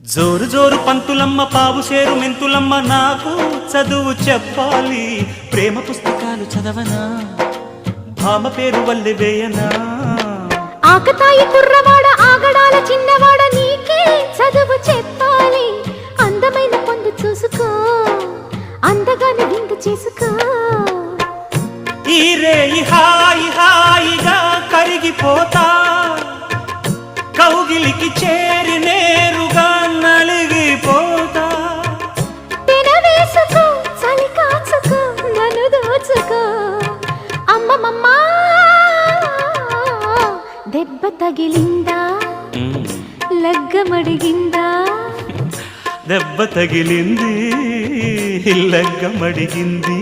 జోరు జోరు పంతులమ్మ పావు సేరు మెంతులమ్మ నాకు చదువు చెప్పాలి ప్రేమ పుస్తకాలు చదవనా భామ పేరు వల్లె వేయనా ఆకతాయి కుర్రవాడ ఆగడాల చిన్నవాడ నీకే చదువు చెప్పాలి అందమైన పొందు చూసుకో అందగాని విందు చేసుకో ఈ రేయి హాయి హాయిగా కరిగిపోతా కౌగిలికి చేరి నేరుగా నలిగిపోతా తెనవేసుకో చలి కాచుకో నన్ను దోచుకో అమ్మమ్మమ్మా దెబ్బ తగిలిందా లగ్గమడిగిందా దెబ్బ తగిలింది లగ్గమడిగింది